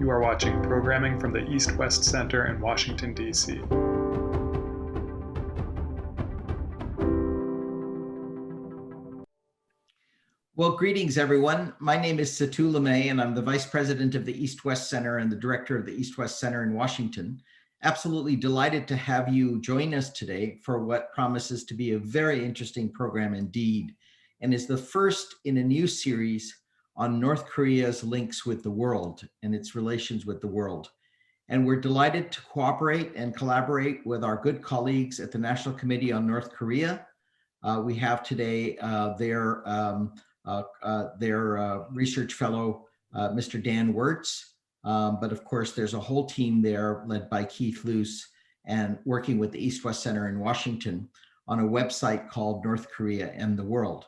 You are watching programming from the East-West Center in Washington, D.C. Well, greetings, everyone. My name is Satu Limaye, and I'm the Vice President of the East-West Center and the Director of the East-West Center in Washington. Absolutely delighted to have you join us today for what promises to be a very interesting program indeed, and is the first in a new series on North Korea's links with the world and its relations with the world. And we're delighted to cooperate and collaborate with our good colleagues at the National Committee on North Korea. We have today their research fellow, Mr. Dan Wertz. But of course, there's a whole team there led by Keith Luce and working with the East-West Center in Washington on a website called North Korea and the World.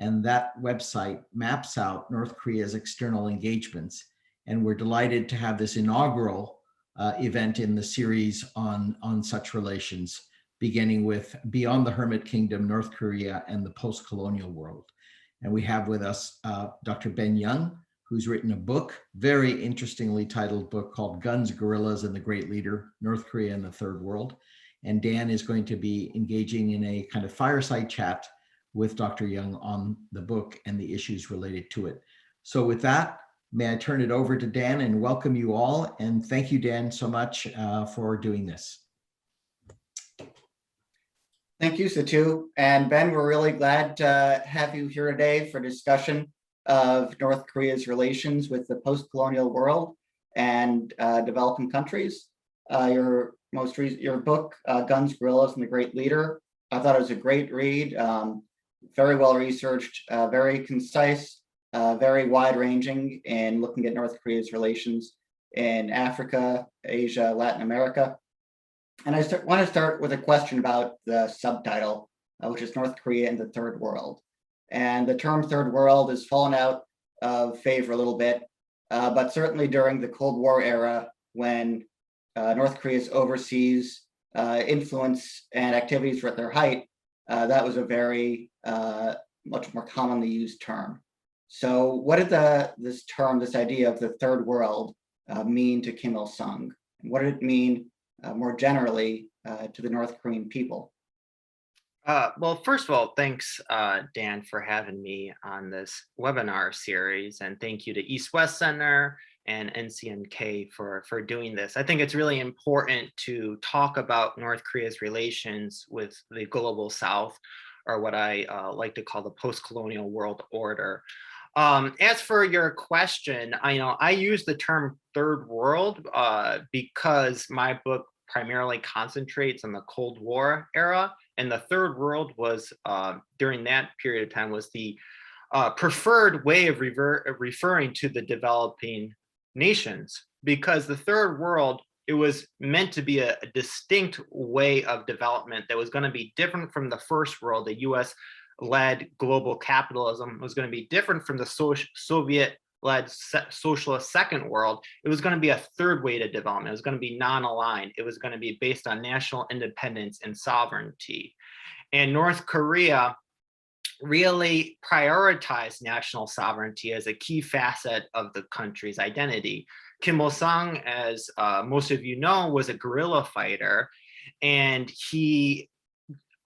And that website maps out North Korea's external engagements. And we're delighted to have this inaugural event in the series on such relations, beginning with Beyond the Hermit Kingdom, North Korea and the Postcolonial World. And we have with us Dr. Ben Young, who's written a book, very interestingly titled book called Guns, Guerrillas, and the Great Leader, North Korea and the Third World. And Dan is going to be engaging in a kind of fireside chat with Dr. Young on the book and the issues related to it. So with that, may I turn it over to Dan and welcome you all. And thank you, Dan, so much for doing this. Thank you, Satu. And Ben, we're really glad to have you here today for discussion of North Korea's relations with the post-colonial world and developing countries. Your book, Guns, Guerrillas, and the Great Leader, I thought it was a great read, very well researched, very concise, very wide-ranging in looking at North Korea's relations in Africa, Asia, Latin America. And I want to start with a question about the subtitle, which is North Korea and the Third World. And the term Third World has fallen out of favor a little bit, but certainly during the Cold War era, when North Korea's overseas influence and activities were at their height, that was a very much more commonly used term. So what did this idea of the Third World mean to Kim Il-sung? And what did it mean more generally to the North Korean people? Well, first of all, thanks, Dan, for having me on this webinar series. And thank you to East-West Center and NCNK for doing this. I think it's really important to talk about North Korea's relations with the global South, or what I like to call the post-colonial world order. As for your question, I use the term Third World because my book primarily concentrates on the Cold War era, and the Third World was, during that period of time, was the preferred way of referring to the developing nations, because the Third World, it was meant to be a distinct way of development that was going to be different from the First World, the US-led global capitalism. It was going to be different from the Soviet-led socialist Second World. It was going to be a third way to development. It was going to be non-aligned. It was going to be based on national independence and sovereignty. And North Korea really prioritized national sovereignty as a key facet of the country's identity. Kim Il-sung, as most of you know, was a guerrilla fighter, and he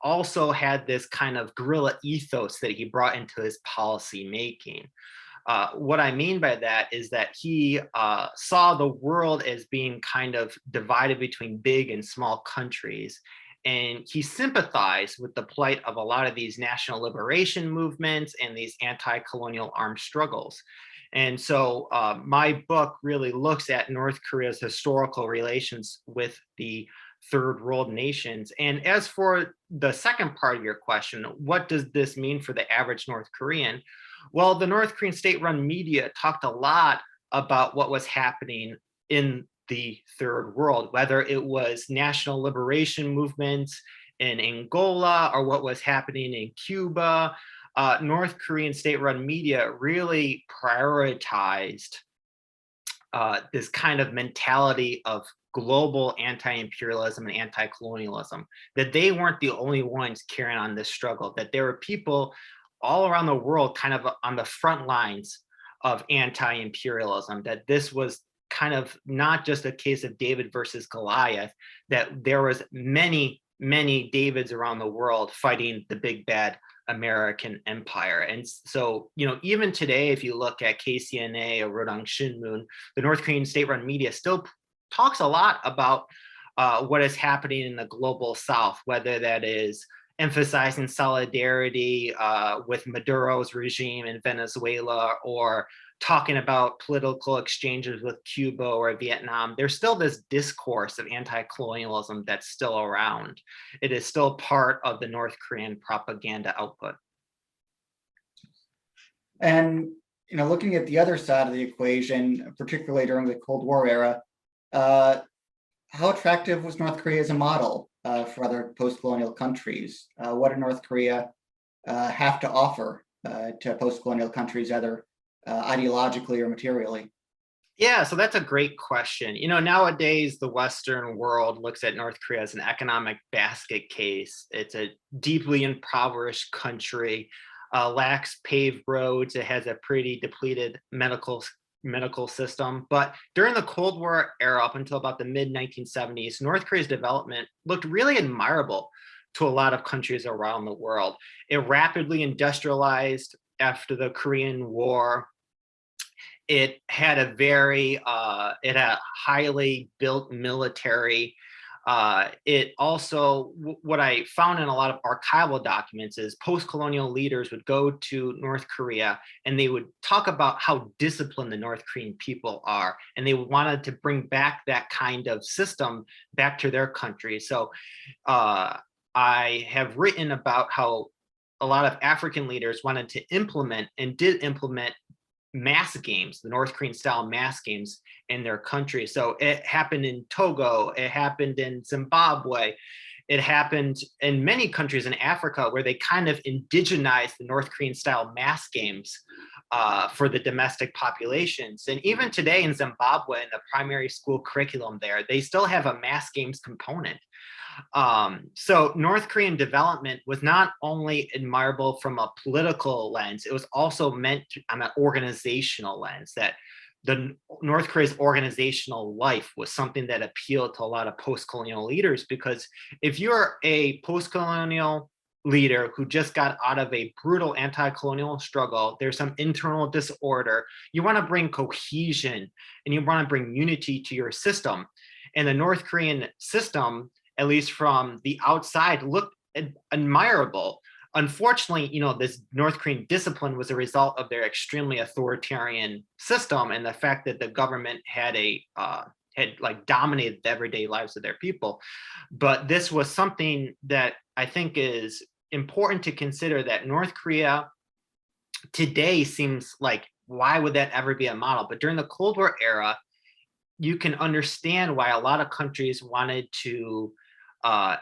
also had this kind of guerrilla ethos that he brought into his policy making. What I mean by that is that he saw the world as being kind of divided between big and small countries. And he sympathized with the plight of a lot of these national liberation movements and these anti-colonial armed struggles. And so my book really looks at North Korea's historical relations with the Third World nations. And as for the second part of your question, what does this mean for the average North Korean? Well, the North Korean state-run media talked a lot about what was happening in the Third World, whether it was national liberation movements in Angola or what was happening in Cuba. North Korean state-run media really prioritized this kind of mentality of global anti-imperialism and anti-colonialism, that they weren't the only ones carrying on this struggle, that there were people all around the world kind of on the front lines of anti-imperialism, that this was kind of not just a case of David versus Goliath, that there was many Davids around the world fighting the big bad American empire. And so, even today, if you look at KCNA or Rodong Shinmun, the North Korean state-run media still talks a lot about what is happening in the global South, whether that is emphasizing solidarity with Maduro's regime in Venezuela, or talking about political exchanges with Cuba or Vietnam. There's still this discourse of anti-colonialism that's still around. It is still part of the North Korean propaganda output. And looking at the other side of the equation, particularly during the Cold War era, how attractive was North Korea as a model for other post-colonial countries? What did North Korea have to offer to post-colonial countries, either ideologically or materially? Yeah, so that's a great question. Nowadays, the Western world looks at North Korea as an economic basket case. It's a deeply impoverished country, lacks paved roads. It has a pretty depleted medical system. But during the Cold War era, up until about the mid-1970s, North Korea's development looked really admirable to a lot of countries around the world. It rapidly industrialized after the Korean War. It had a highly built military. It also, what I found in a lot of archival documents is post-colonial leaders would go to North Korea and they would talk about how disciplined the North Korean people are. And they wanted to bring back that kind of system back to their country. So I have written about how a lot of African leaders wanted to implement and did implement mass games, the North Korean style mass games in their country. So it happened in Togo, it happened in Zimbabwe, it happened in many countries in Africa where they kind of indigenized the North Korean style mass games for the domestic populations. And even today in Zimbabwe, in the primary school curriculum there, they still have a mass games component. So North Korean development was not only admirable from a political lens, it was also meant on an organizational lens, that the North Korea's organizational life was something that appealed to a lot of post-colonial leaders. Because if you're a post-colonial leader who just got out of a brutal anti-colonial struggle, there's some internal disorder, you want to bring cohesion and you want to bring unity to your system. And the North Korean system, at least from the outside, looked admirable. Unfortunately, this North Korean discipline was a result of their extremely authoritarian system and the fact that the government had dominated the everyday lives of their people. But this was something that I think is important to consider, that North Korea today seems like, why would that ever be a model? But during the Cold War era, you can understand why a lot of countries wanted to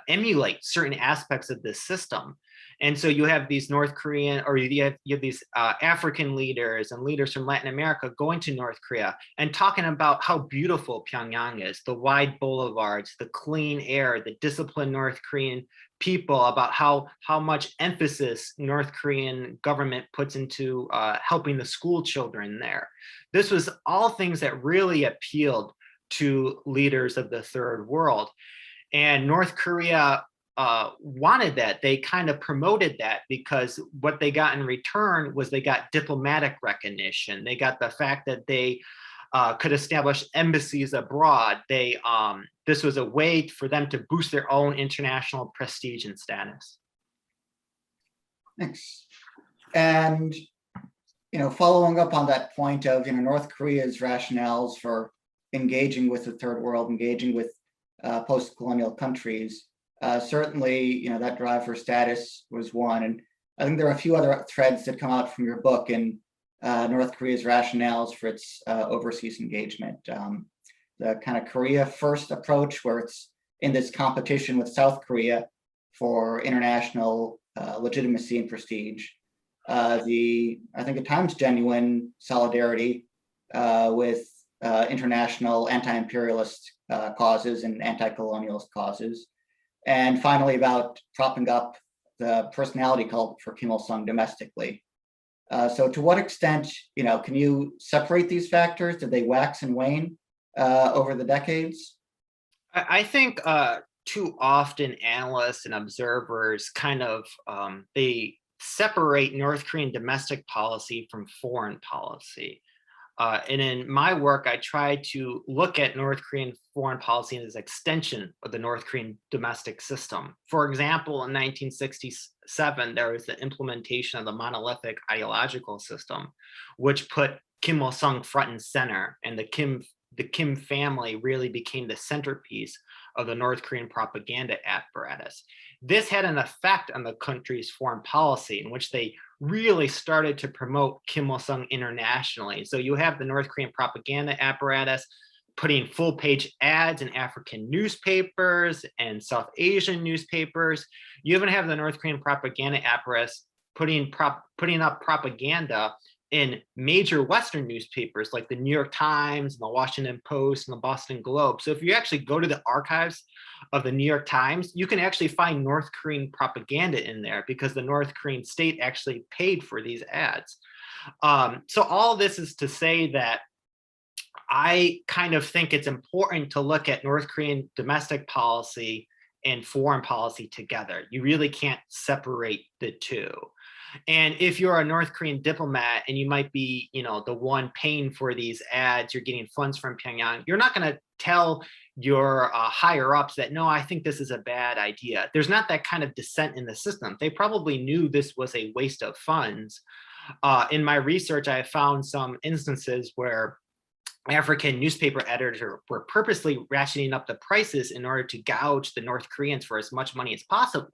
emulate certain aspects of this system. And so you have these North Korean, or you have these African leaders and leaders from Latin America going to North Korea and talking about how beautiful Pyongyang is, the wide boulevards, the clean air, the disciplined North Korean people, about how much emphasis North Korean government puts into helping the school children there. This was all things that really appealed to leaders of the third world. And North Korea wanted that. They kind of promoted that, because what they got in return was they got diplomatic recognition. They got the fact that they could establish embassies abroad. This was a way for them to boost their own international prestige and status. Thanks. And following up on that point of North Korea's rationales for engaging with the third world, engaging with post-colonial countries, certainly that drive for status was one. And I think there are a few other threads that come out from your book in North Korea's rationales for its overseas engagement. The kind of Korea first approach, where it's in this competition with South Korea for international legitimacy and prestige. I think at times genuine solidarity with international anti-imperialist causes and anti-colonialist causes. And finally, about propping up the personality cult for Kim Il-sung domestically. So to what extent, can you separate these factors? Did they wax and wane over the decades? I think too often analysts and observers kind of they separate North Korean domestic policy from foreign policy. And in my work, I try to look at North Korean foreign policy as an extension of the North Korean domestic system. For example, in 1967, there was the implementation of the monolithic ideological system, which put Kim Il-sung front and center, and the Kim family really became the centerpiece of the North Korean propaganda apparatus. This had an effect on the country's foreign policy, in which they really started to promote Kim Il-sung internationally. So you have the North Korean propaganda apparatus putting full-page ads in African newspapers and South Asian newspapers. You even have the North Korean propaganda apparatus putting up propaganda in major Western newspapers like the New York Times, and the Washington Post, and the Boston Globe. So if you actually go to the archives of the New York Times, you can actually find North Korean propaganda in there, because the North Korean state actually paid for these ads. So all this is to say that I kind of think it's important to look at North Korean domestic policy and foreign policy together. You really can't separate the two. And if you're a North Korean diplomat and you might be, the one paying for these ads, you're getting funds from Pyongyang, you're not going to tell your higher ups that, no, I think this is a bad idea. There's not that kind of dissent in the system. They probably knew this was a waste of funds. In my research, I found some instances where African newspaper editors were purposely ratcheting up the prices in order to gouge the North Koreans for as much money as possible.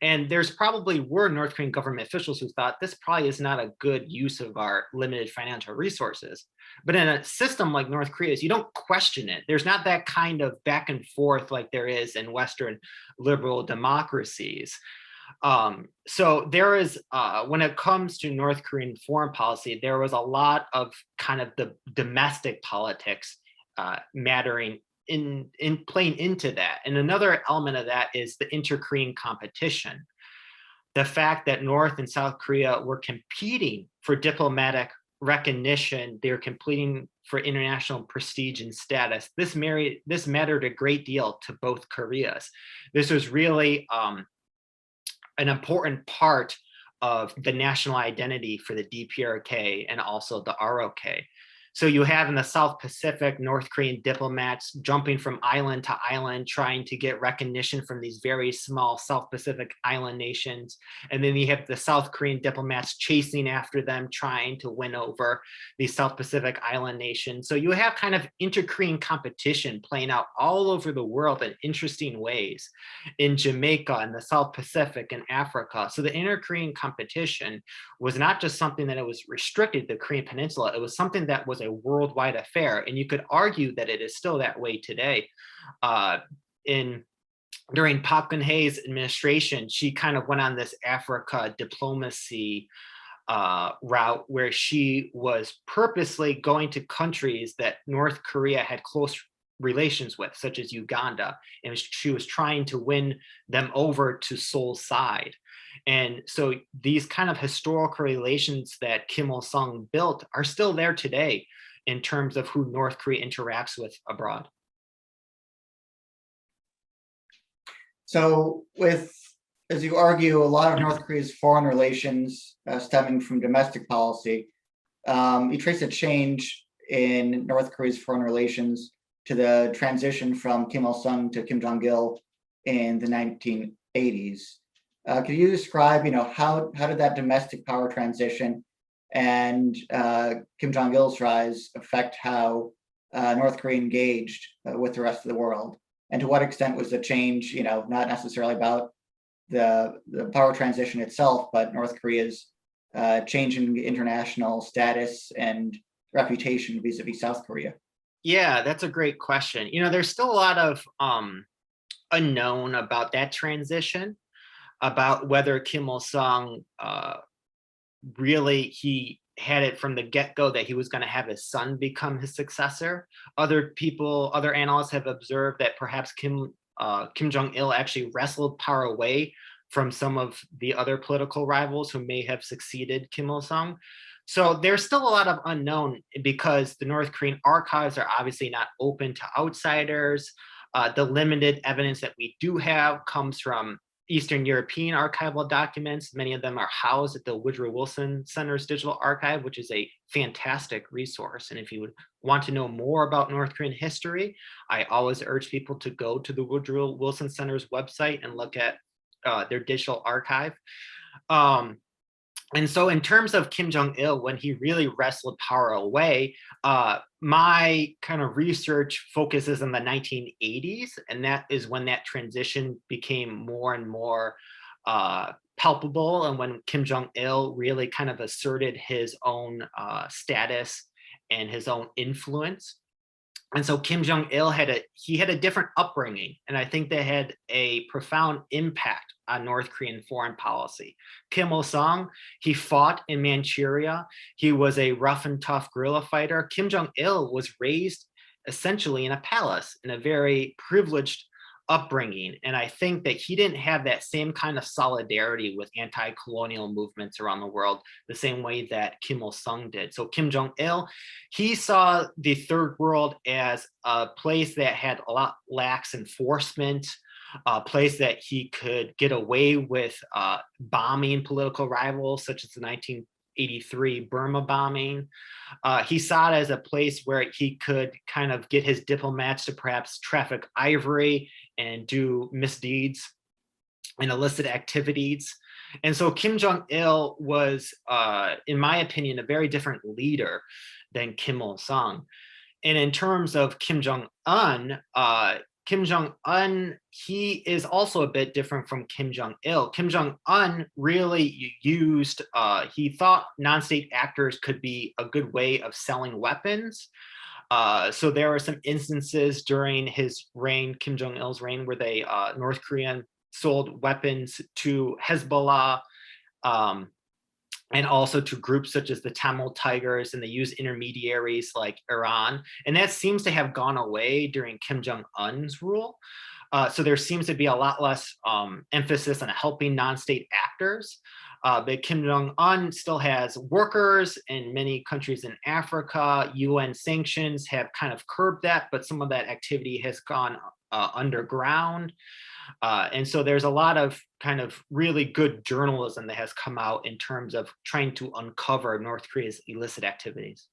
And there's probably were North Korean government officials who thought this probably is not a good use of our limited financial resources. But in a system like North Korea's, you don't question it. There's not that kind of back and forth like there is in Western liberal democracies. So there is, when it comes to North Korean foreign policy, there was a lot of kind of the domestic politics mattering in playing into that. And another element of that is the inter-Korean competition. The fact that North and South Korea were competing for diplomatic recognition, they're competing for international prestige and status. This mattered a great deal to both Koreas. This was really an important part of the national identity for the DPRK and also the ROK. So you have in the South Pacific, North Korean diplomats jumping from island to island, trying to get recognition from these very small South Pacific island nations. And then you have the South Korean diplomats chasing after them, trying to win over these South Pacific island nations. So you have kind of inter-Korean competition playing out all over the world in interesting ways, in Jamaica and the South Pacific and Africa. So the inter-Korean competition was not just something that it was restricted to the Korean Peninsula, it was something that was a worldwide affair. And you could argue that it is still that way today. During Park Geun-hye's administration, she kind of went on this Africa diplomacy route where she was purposely going to countries that North Korea had close relations with, such as Uganda, and she was trying to win them over to Seoul's side. And so these kind of historical relations that Kim Il-sung built are still there today in terms of who North Korea interacts with abroad. So as you argue, a lot of North Korea's foreign relations stemming from domestic policy, you trace a change in North Korea's foreign relations to the transition from Kim Il-sung to Kim Jong-il in the 1980s. Could you describe, how did that domestic power transition and Kim Jong-il's rise affect how North Korea engaged with the rest of the world? And to what extent was the change, not necessarily about the power transition itself, but North Korea's changing international status and reputation vis-a-vis South Korea? Yeah, that's a great question. There's still a lot of unknown about that transition, about whether Kim Il-sung he had it from the get-go that he was going to have his son become his successor. Other analysts have observed that perhaps Kim Jong-il actually wrestled power away from some of the other political rivals who may have succeeded Kim Il-sung. So there's still a lot of unknown because the North Korean archives are obviously not open to outsiders. The limited evidence that we do have comes from Eastern European archival documents. Many of them are housed at the Woodrow Wilson Center's Digital Archive, which is a fantastic resource. And if you would want to know more about North Korean history, I always urge people to go to the Woodrow Wilson Center's website and look at their digital archive. And so in terms of Kim Jong-il, when he really wrestled power away, my kind of research focuses on the 1980s, and that is when that transition became more and more palpable, and when Kim Jong-il really kind of asserted his own status and his own influence. And so Kim Jong-il had a different upbringing, and I think that had a profound impact on North Korean foreign policy. Kim Il-sung, he fought in Manchuria. He was a rough and tough guerrilla fighter. Kim Jong-il was raised essentially in a palace, in a very privileged upbringing. And I think that he didn't have that same kind of solidarity with anti-colonial movements around the world the same way that Kim Il-sung did. So Kim Jong-il, he saw the third world as a place that had a lot lax enforcement, a place that he could get away with bombing political rivals, such as the 1983 Burma bombing. He saw it as a place where he could kind of get his diplomats to perhaps traffic ivory and do misdeeds and illicit activities. And so Kim Jong-il was, in my opinion, a very different leader than Kim Il-sung. And in terms of Kim Jong-un, he is also a bit different from Kim Jong-il. Kim Jong-un really used, he thought non-state actors could be a good way of selling weapons. So there were some instances during his reign, Kim Jong-il's reign, where they, North Korean sold weapons to Hezbollah, and also to groups such as the Tamil Tigers, and they use intermediaries like Iran. And that seems to have gone away during Kim Jong-un's rule. So there seems to be a lot less emphasis on helping non-state actors. But Kim Jong-un still has workers in many countries in Africa. UN sanctions have kind of curbed that, but some of that activity has gone underground. And so there's a lot of kind of really good journalism that has come out in terms of trying to uncover North Korea's illicit activities.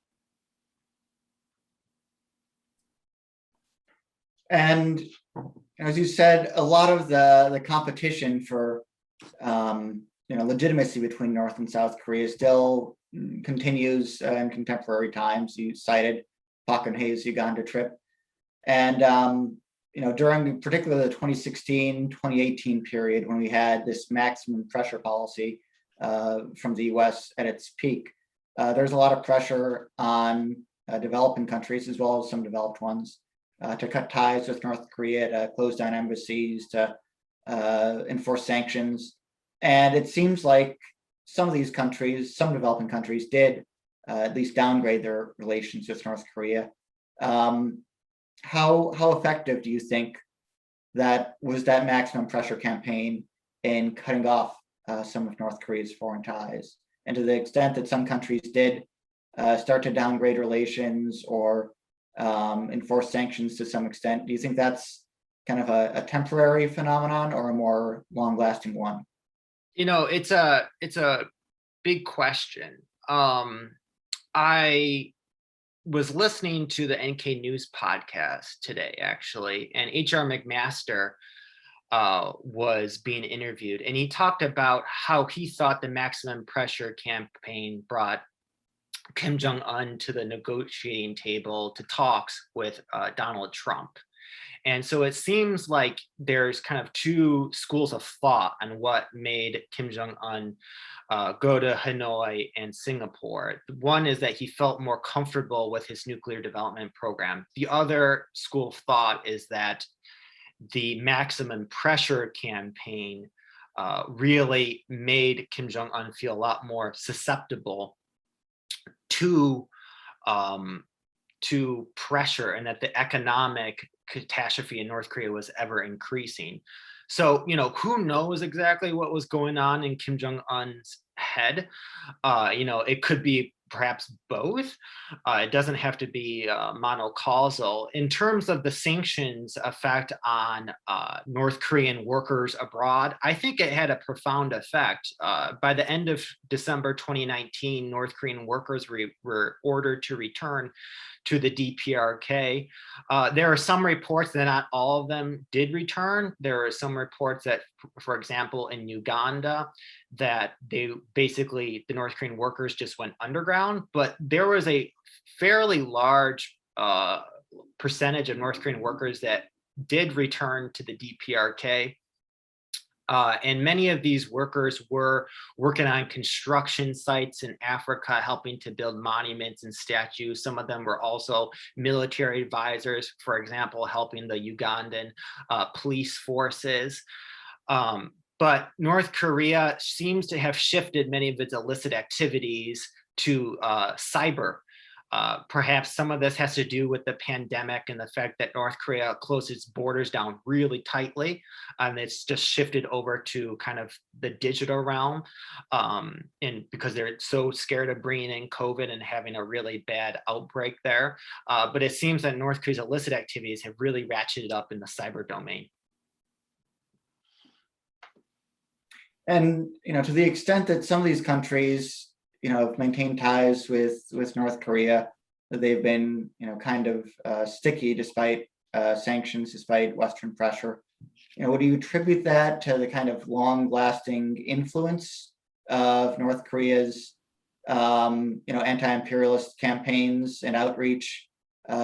And as you said, a lot of the competition for legitimacy between North and South Korea still continues in contemporary times. You cited Park Geun-hye's Uganda trip, and during particularly the 2016-2018 period, when we had this maximum pressure policy from the US at its peak, there's a lot of pressure on developing countries, as well as some developed ones, to cut ties with North Korea, to close down embassies, to enforce sanctions. And it seems like some of these countries, some developing countries, did at least downgrade their relations with North Korea. How effective do you think that maximum pressure campaign in cutting off some of North Korea's foreign ties? And to the extent that some countries did start to downgrade relations or enforce sanctions to some extent, do you think that's kind of a temporary phenomenon or a more long-lasting one? It's a big question. I was listening to the NK News podcast today, actually, and H.R. McMaster was being interviewed, and he talked about how he thought the maximum pressure campaign brought Kim Jong-un to the negotiating table to talks with Donald Trump. And so it seems like there's kind of two schools of thought on what made Kim Jong-un go to Hanoi and Singapore. One is that he felt more comfortable with his nuclear development program. The other school of thought is that the maximum pressure campaign really made Kim Jong-un feel a lot more susceptible to pressure, and that the economic catastrophe in North Korea was ever increasing. So, who knows exactly what was going on in Kim Jong-un's head? It could be perhaps both. It doesn't have to be monocausal. In terms of the sanctions effect on North Korean workers abroad, I think it had a profound effect. By the end of December 2019, North Korean workers were ordered to return to the DPRK. There are some reports that not all of them did return. There are some reports that, for example, in Uganda, that the North Korean workers just went underground, but there was a fairly large percentage of North Korean workers that did return to the DPRK. And many of these workers were working on construction sites in Africa, helping to build monuments and statues. Some of them were also military advisors, for example, helping the Ugandan police forces. But North Korea seems to have shifted many of its illicit activities to cyber. Perhaps some of this has to do with the pandemic and the fact that North Korea closed its borders down really tightly, and it's just shifted over to kind of the digital realm, and because they're so scared of bringing in COVID and having a really bad outbreak there. But it seems that North Korea's illicit activities have really ratcheted up in the cyber domain. And to the extent that some of these countries have maintained ties with North Korea, that they've been kind of sticky despite sanctions, despite Western pressure. Would you attribute that to the kind of long-lasting influence of North Korea's anti-imperialist campaigns and outreach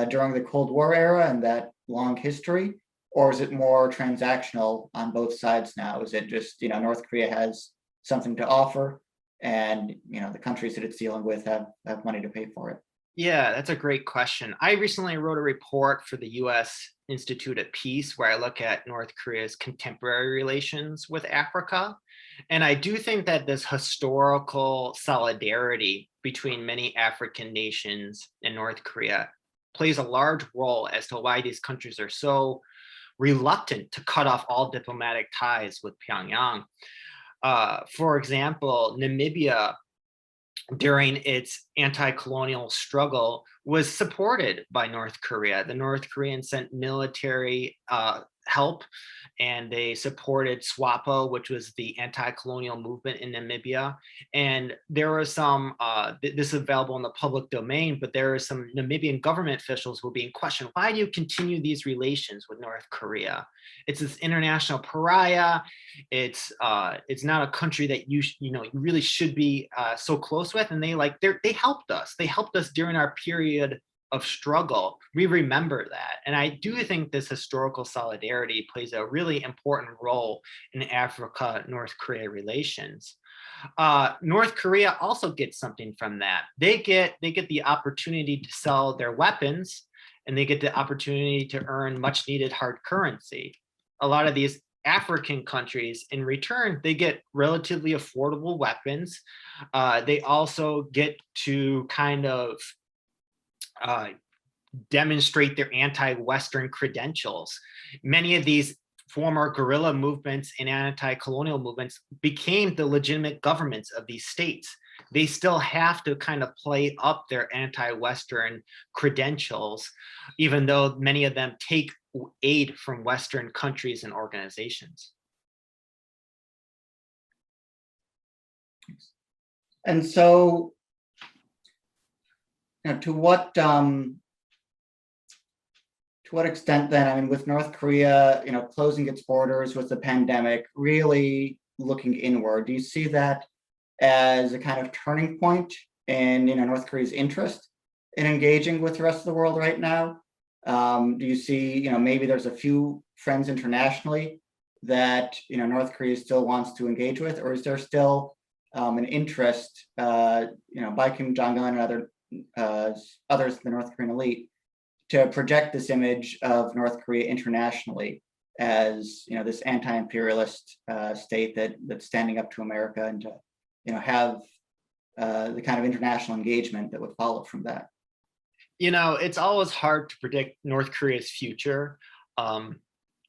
during the Cold War era and that long history? Or is it more transactional on both sides now? Is it just, North Korea has something to offer, and the countries that it's dealing with have money to pay for it? Yeah, that's a great question. I recently wrote a report for the U.S. Institute of Peace where I look at North Korea's contemporary relations with Africa. And I do think that this historical solidarity between many African nations and North Korea plays a large role as to why these countries are so reluctant to cut off all diplomatic ties with Pyongyang. For example, Namibia, during its anti-colonial struggle, was supported by North Korea. The North Koreans sent military help, and they supported SWAPO, which was the anti-colonial movement in Namibia. And there was some, this is available in the public domain, but there are some Namibian government officials who were being questioned. Why do you continue these relations with North Korea? It's this international pariah. It's not a country that you really should be so close with. And they helped us. They helped us during our period of struggle. We remember that. And I do think this historical solidarity plays a really important role in Africa-North Korea relations. North Korea also gets something from that. They get the opportunity to sell their weapons, and they get the opportunity to earn much needed hard currency. A lot of these African countries, in return, they get relatively affordable weapons. They also get to kind of demonstrate their anti-Western credentials. Many of these former guerrilla movements and anti-colonial movements became the legitimate governments of these states. They still have to kind of play up their anti-Western credentials, even though many of them take aid from Western countries and organizations. And so, to what extent then, I mean, with North Korea, closing its borders with the pandemic, really looking inward, do you see that as a kind of turning point in North Korea's interest in engaging with the rest of the world right now? Do you see, maybe there's a few friends internationally that North Korea still wants to engage with, or is there still an interest, by Kim Jong-un and others in the North Korean elite to project this image of North Korea internationally as this anti-imperialist state that's standing up to America, and to have the kind of international engagement that would follow from that? It's always hard to predict North Korea's future.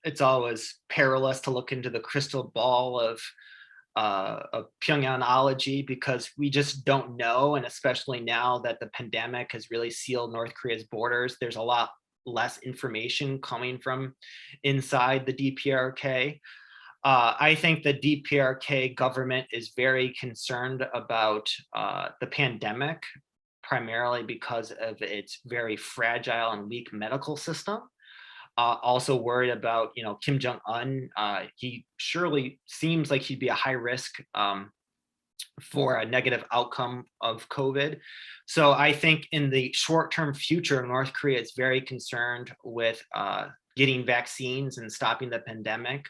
it's always perilous to look into the crystal ball of Pyongyangology, because we just don't know. And especially now that the pandemic has really sealed North Korea's borders, there's a lot less information coming from inside the DPRK. I think the DPRK government is very concerned about the pandemic, primarily because of its very fragile and weak medical system. Also worried about, Kim Jong-un. He surely seems like he'd be a high risk for a negative outcome of COVID. So I think in the short-term future, North Korea is very concerned with getting vaccines and stopping the pandemic.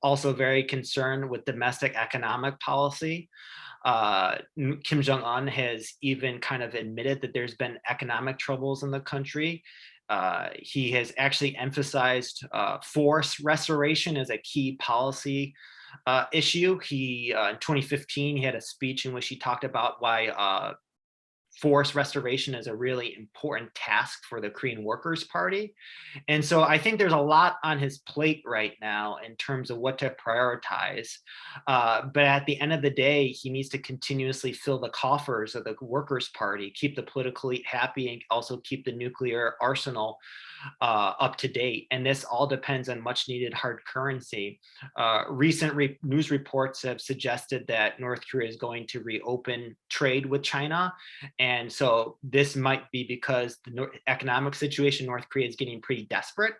Also very concerned with domestic economic policy. Kim Jong-un has even kind of admitted that there's been economic troubles in the country. He has actually emphasized forest restoration as a key policy issue. In 2015, he had a speech in which he talked about why forest restoration is a really important task for the Korean Workers' Party. And so I think there's a lot on his plate right now in terms of what to prioritize. But at the end of the day, he needs to continuously fill the coffers of the Workers' Party, keep the politically elite happy, and also keep the nuclear arsenal up to date. And this all depends on much needed hard currency. Recent news reports have suggested that North Korea is going to reopen trade with China. And so this might be because the economic situation in North Korea is getting pretty desperate,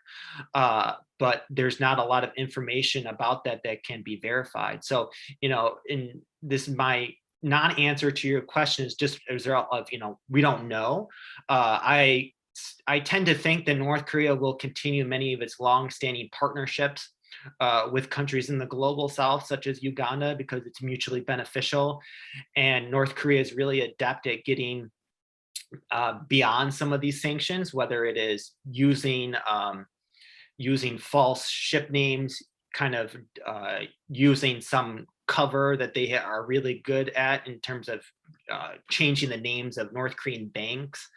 but there's not a lot of information about that can be verified. So, in this, my non-answer to your question is just a result of, we don't know. I tend to think that North Korea will continue many of its long-standing partnerships with countries in the global south, such as Uganda, because it's mutually beneficial. And North Korea is really adept at getting beyond some of these sanctions, whether it is using false ship names, kind of using some cover that they are really good at in terms of changing the names of North Korean banks.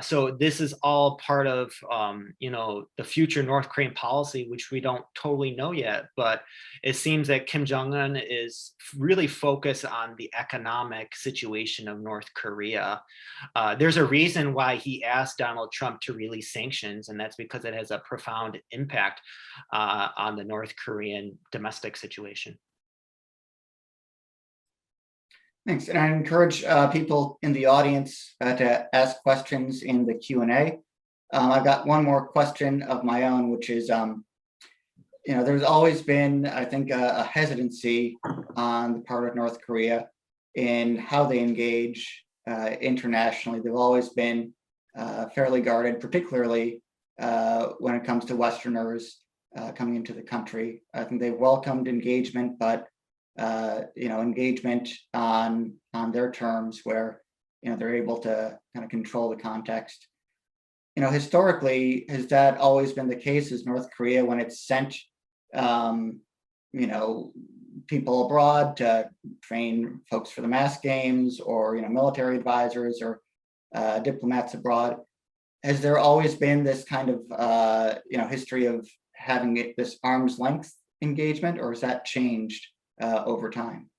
So this is all part of, the future North Korean policy, which we don't totally know yet. But it seems that Kim Jong-un is really focused on the economic situation of North Korea. There's a reason why he asked Donald Trump to release sanctions, and that's because it has a profound impact on the North Korean domestic situation. Thanks, and I encourage people in the audience to ask questions in the Q&A. I've got one more question of my own, which is, there's always been, I think, a hesitancy on the part of North Korea in how they engage internationally. They've always been fairly guarded, particularly when it comes to Westerners coming into the country. I think they've welcomed engagement, but engagement on their terms, where they're able to kind of control the context. Historically, has that always been the case? Is North Korea, when it's sent people abroad to train folks for the mass games, or military advisors, or diplomats abroad, has there always been this kind of history of having this arm's length engagement, or has that changed over time?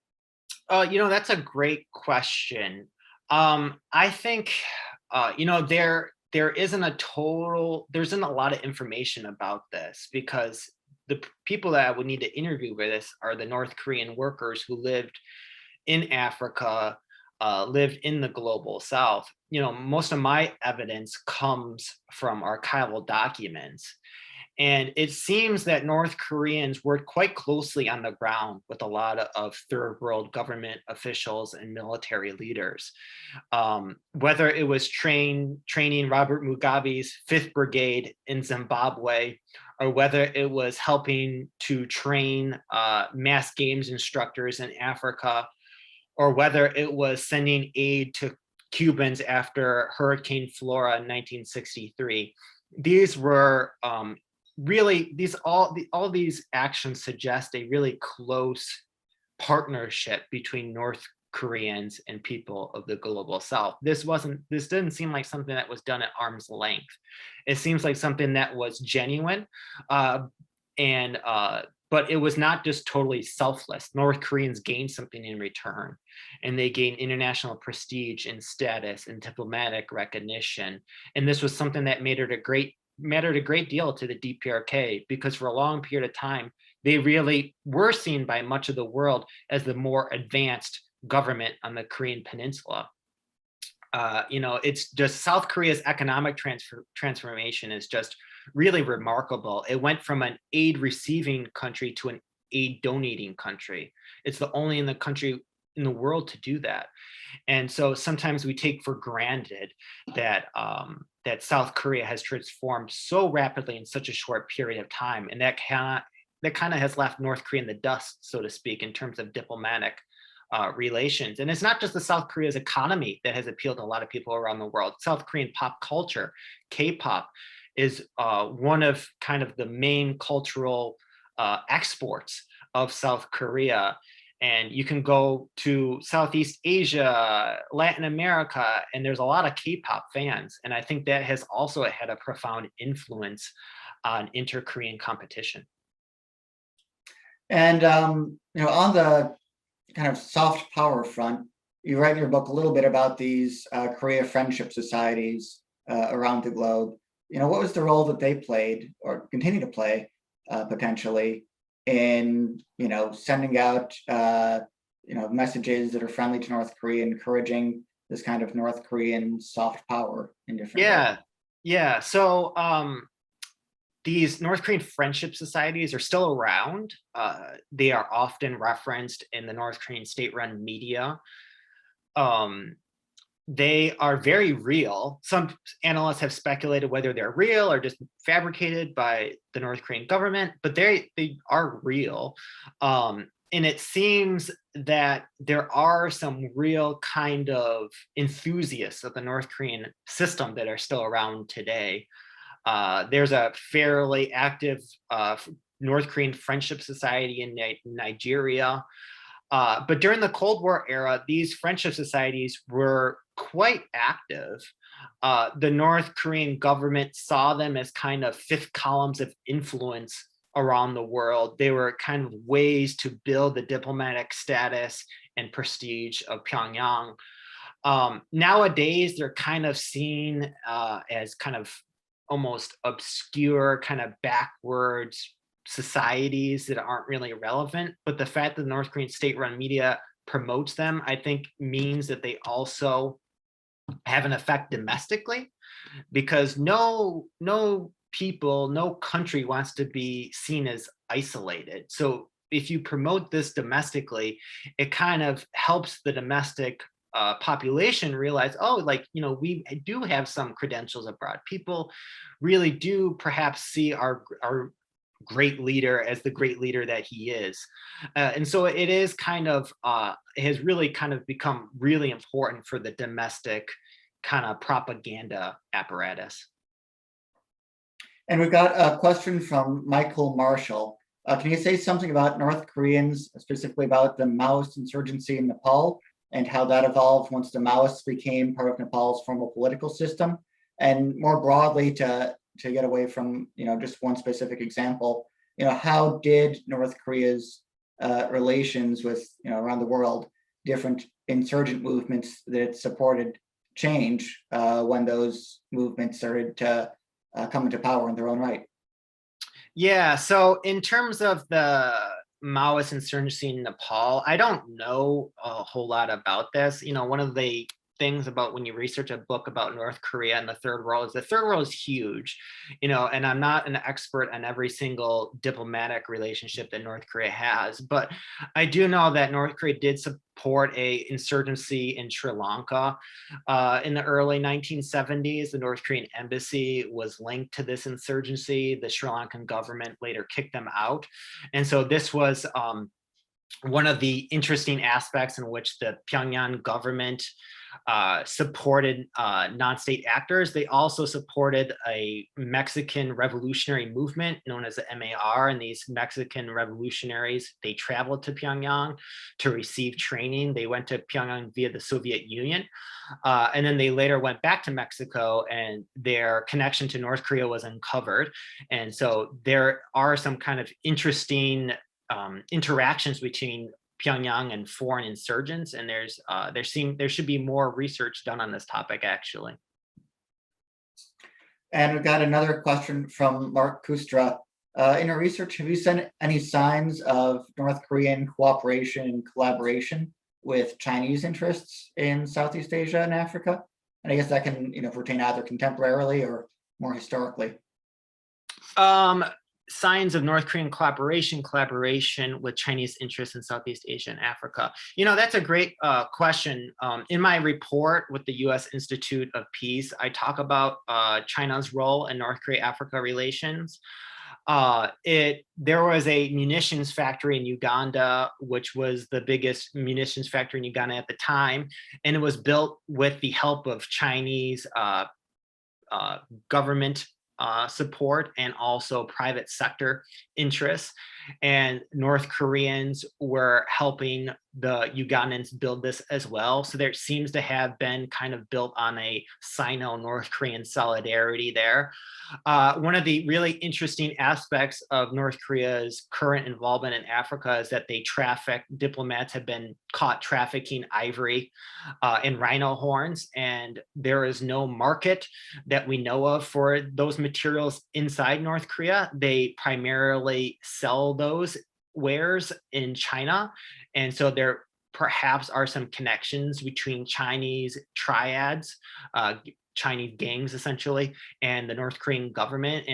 That's a great question. I think there isn't a lot of information about this, because the people that I would need to interview with this are the North Korean workers who lived in Africa, lived in the global south. Most of my evidence comes from archival documents. And it seems that North Koreans worked quite closely on the ground with a lot of third world government officials and military leaders. Whether it was training Robert Mugabe's 5th Brigade in Zimbabwe, or whether it was helping to train mass games instructors in Africa, or whether it was sending aid to Cubans after Hurricane Flora in 1963. These were really, all these actions suggest a really close partnership between North Koreans and people of the global south. This didn't seem like something that was done at arm's length. It seems like something that was genuine. and but it was not just totally selfless. North Koreans gained something in return, and they gained international prestige and status and diplomatic recognition. And this was something that mattered a great deal to the DPRK, because for a long period of time, they really were seen by much of the world as the more advanced government on the Korean Peninsula. It's just South Korea's economic transformation is just really remarkable. It went from an aid receiving country to an aid donating country. It's the only in the world to do that. And so sometimes we take for granted that that South Korea has transformed so rapidly in such a short period of time, and that kind of has left North Korea in the dust, so to speak, in terms of diplomatic relations. And it's not just the South Korea's economy that has appealed to a lot of people around the world. South Korean pop culture, K-pop, is one of kind of the main cultural exports of South Korea. And you can go to Southeast Asia, Latin America, and there's a lot of K-pop fans. And I think that has also had a profound influence on inter-Korean competition. And on the kind of soft power front, you write in your book a little bit about these Korea friendship societies around the globe. What was the role that they played or continue to play potentially in, sending out, messages that are friendly to North Korea, encouraging this kind of North Korean soft power in different ways? Yeah. So these North Korean friendship societies are still around. They are often referenced in the North Korean state-run media. They are very real. Some analysts have speculated whether they're real or just fabricated by the North Korean government, but they are real. And it seems that there are some real kind of enthusiasts of the North Korean system that are still around today. There's a fairly active North Korean friendship society in Nigeria. But during the Cold War era, these friendship societies were quite active. The North Korean government saw them as kind of fifth columns of influence around the world. They were kind of ways to build the diplomatic status and prestige of Pyongyang. Nowadays, they're kind of seen as kind of almost obscure, kind of backwards societies that aren't really relevant. But the fact that the North Korean state-run media promotes them, I think, means that they also have an effect domestically, because no people, no country wants to be seen as isolated. So if you promote this domestically, it kind of helps the domestic population realize, we do have some credentials abroad. People really do perhaps see our great leader as the great leader that he is. And so it is kind of, it has really kind of become really important for the domestic kind of propaganda apparatus. And we've got a question from Michael Marshall. Can you say something about North Koreans, specifically about the Maoist insurgency in Nepal and how that evolved once the Maoists became part of Nepal's formal political system? And more broadly, to get away from just one specific example, how did North Korea's relations with around the world, different insurgent movements that it supported, change when those movements started to come into power in their own right? Yeah, so in terms of the Maoist insurgency in Nepal, I don't know a whole lot about this. One of the things about when you research a book about North Korea and the third world is the third world is huge, and I'm not an expert on every single diplomatic relationship that North Korea has, but I do know that North Korea did support a insurgency in Sri Lanka in the early 1970s. The North Korean embassy was linked to this insurgency. The Sri Lankan government later kicked them out. And so this was one of the interesting aspects in which the Pyongyang government supported non-state actors. They also supported a Mexican revolutionary movement known as the MAR, and these Mexican revolutionaries, they traveled to Pyongyang to receive training. They went to Pyongyang via the Soviet Union, and then they later went back to Mexico, and their connection to North Korea was uncovered. And so there are some kind of interesting interactions between Pyongyang and foreign insurgents, and there should be more research done on this topic, actually. And we've got another question from Mark Kustra. In your research, have you seen any signs of North Korean cooperation and collaboration with Chinese interests in Southeast Asia and Africa? And I guess that can, pertain either contemporarily or more historically. Signs of North Korean collaboration with Chinese interests in Southeast Asia and Africa. That's a great question. In my report with the U.S. Institute of Peace, I talk about China's role in North Korea-Africa relations. There was a munitions factory in Uganda, which was the biggest munitions factory in Uganda at the time, and it was built with the help of Chinese government support and also private sector interests. And North Koreans were helping the Ugandans build this as well. So there seems to have been kind of built on a Sino-North Korean solidarity there. One of the really interesting aspects of North Korea's current involvement in Africa is that diplomats have been caught trafficking ivory and rhino horns, and there is no market that we know of for those materials inside North Korea. They primarily sell those wares in China, and so there perhaps are some connections between Chinese triads, Chinese gangs essentially, and the North Korean government,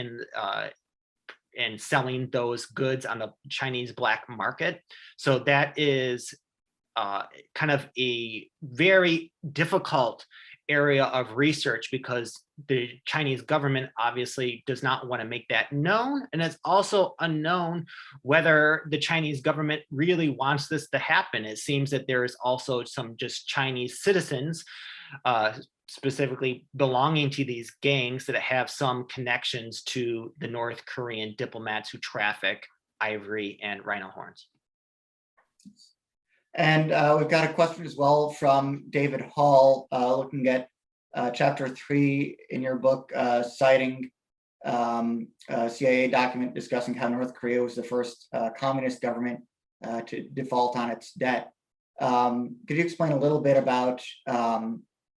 and selling those goods on the Chinese black market. So that is kind of a very difficult area of research, because the Chinese government obviously does not want to make that known. And it's also unknown whether the Chinese government really wants this to happen. It seems that there is also some just Chinese citizens, specifically belonging to these gangs, that have some connections to the North Korean diplomats who traffic ivory and rhino horns. And we've got a question as well from David Hall, looking at chapter 3 in your book, citing a CIA document discussing how North Korea was the first communist government to default on its debt. Could you explain a little bit about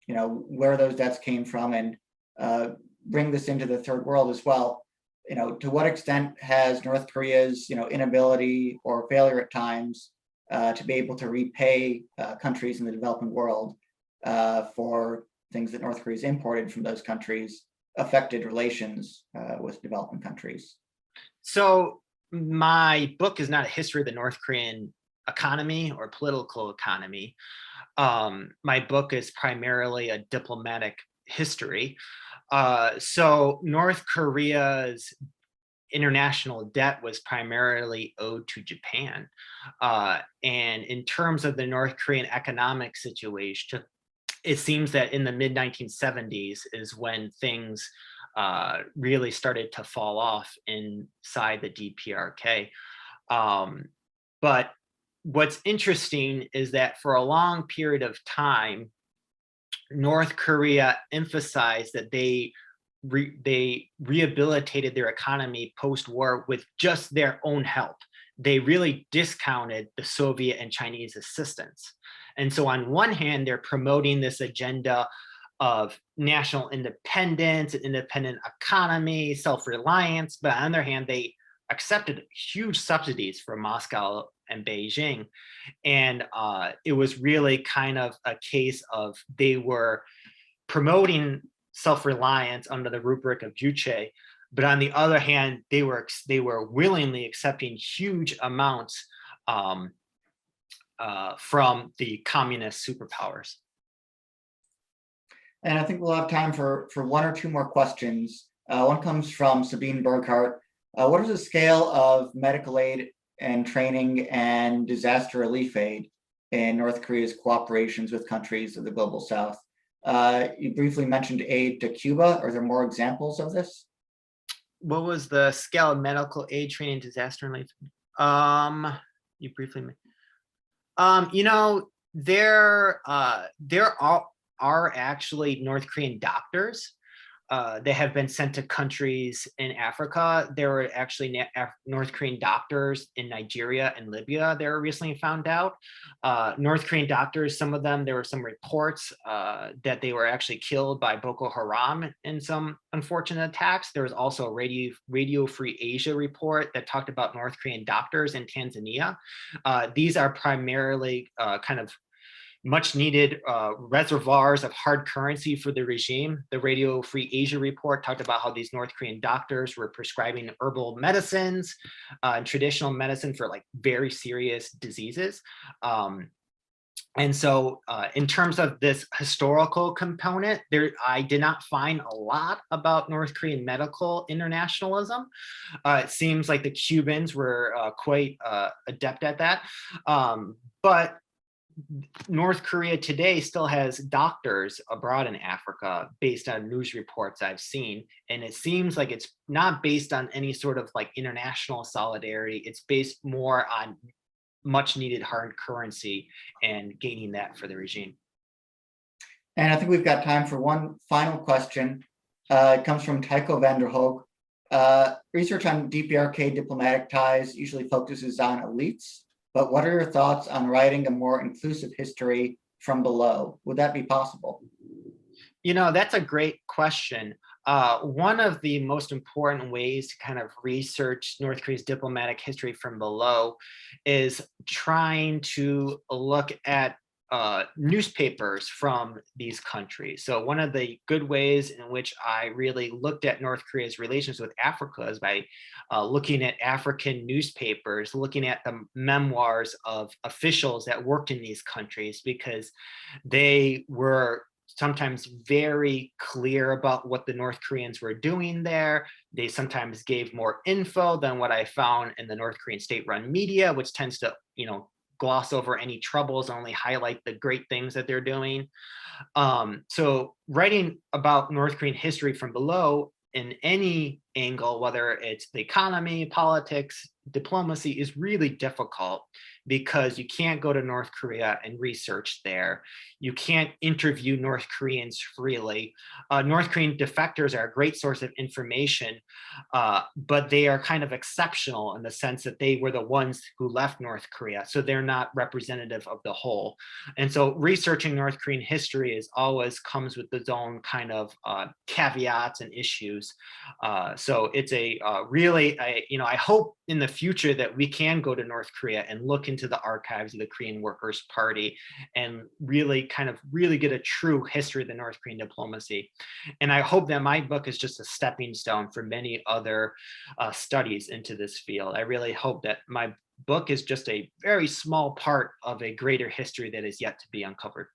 where those debts came from, and bring this into the third world as well? To what extent has North Korea's inability or failure at times to be able to repay countries in the developing world for things that North Korea's imported from those countries affected relations with developing countries? So my book is not a history of the North Korean economy or political economy. My book is primarily a diplomatic history. So North Korea's international debt was primarily owed to Japan. And in terms of the North Korean economic situation, it seems that in the mid-1970s is when things really started to fall off inside the DPRK. But what's interesting is that for a long period of time, North Korea emphasized that they rehabilitated their economy post-war with just their own help. They really discounted the Soviet and Chinese assistance. And so on one hand, they're promoting this agenda of national independence, an independent economy, self-reliance, but on the other hand, they accepted huge subsidies from Moscow and Beijing. And it was really kind of a case of they were promoting self-reliance under the rubric of Juche, but on the other hand, they were willingly accepting huge amounts from the communist superpowers. And I think we'll have time for one or two more questions. One comes from Sabine Burghardt. What is the scale of medical aid and training and disaster relief aid in North Korea's cooperations with countries of the global south. You briefly mentioned aid to Cuba. Are there more examples of this? What was the scale of medical aid, training, disaster relief? You briefly, there are actually North Korean doctors that have been sent to countries in Africa. There were actually North Korean doctors in Nigeria and Libya that were recently found out. North Korean doctors, some of them, there were some reports that they were actually killed by Boko Haram in some unfortunate attacks. There was also a Radio Free Asia report that talked about North Korean doctors in Tanzania. These are primarily kind of much needed reservoirs of hard currency for the regime. The Radio Free Asia report talked about how these North Korean doctors were prescribing herbal medicines and traditional medicine for like very serious diseases. And so in terms of this historical component, I did not find a lot about North Korean medical internationalism. It seems like the Cubans were quite adept at that. But North Korea today still has doctors abroad in Africa based on news reports I've seen. And it seems like it's not based on any sort of like international solidarity. It's based more on much needed hard currency and gaining that for the regime. And I think we've got time for one final question. It comes from Tycho van der Hoog. Research on DPRK diplomatic ties usually focuses on elites. But what are your thoughts on writing a more inclusive history from below? Would that be possible? That's a great question. One of the most important ways to kind of research North Korea's diplomatic history from below is trying to look at newspapers from these countries. So one of the good ways in which I really looked at North Korea's relations with Africa is by looking at African newspapers, looking at the memoirs of officials that worked in these countries, because they were sometimes very clear about what the North Koreans were doing there. They sometimes gave more info than what I found in the North Korean state-run media, which tends to, gloss over any troubles, only highlight the great things that they're doing. So writing about North Korean history from below in any angle, whether it's the economy, politics, diplomacy, is really difficult because you can't go to North Korea and research there. You can't interview North Koreans freely. North Korean defectors are a great source of information, but they are kind of exceptional in the sense that they were the ones who left North Korea, so they're not representative of the whole. And so researching North Korean history always comes with its own kind of caveats and issues. So it's I hope in the future that we can go to North Korea and look into the archives of the Korean Workers' Party and really get a true history of the North Korean diplomacy. And I hope that my book is just a stepping stone for many other studies into this field. I really hope that my book is just a very small part of a greater history that is yet to be uncovered.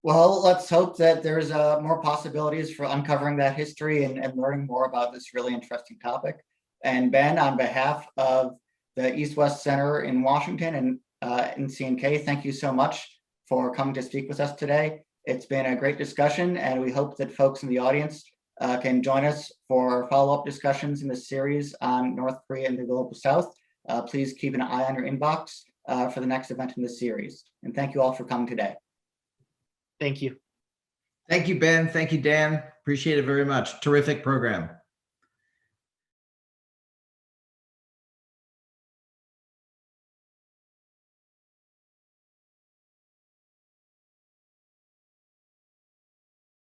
Well, let's hope that there's more possibilities for uncovering that history and learning more about this really interesting topic. And Ben, on behalf of the East-West Center in Washington and NCNK, thank you so much for coming to speak with us today. It's been a great discussion, and we hope that folks in the audience can join us for follow-up discussions in this series on North Korea and the Global South. Please keep an eye on your inbox for the next event in this series. And thank you all for coming today. Thank you. Thank you, Ben. Thank you, Dan. Appreciate it very much. Terrific program.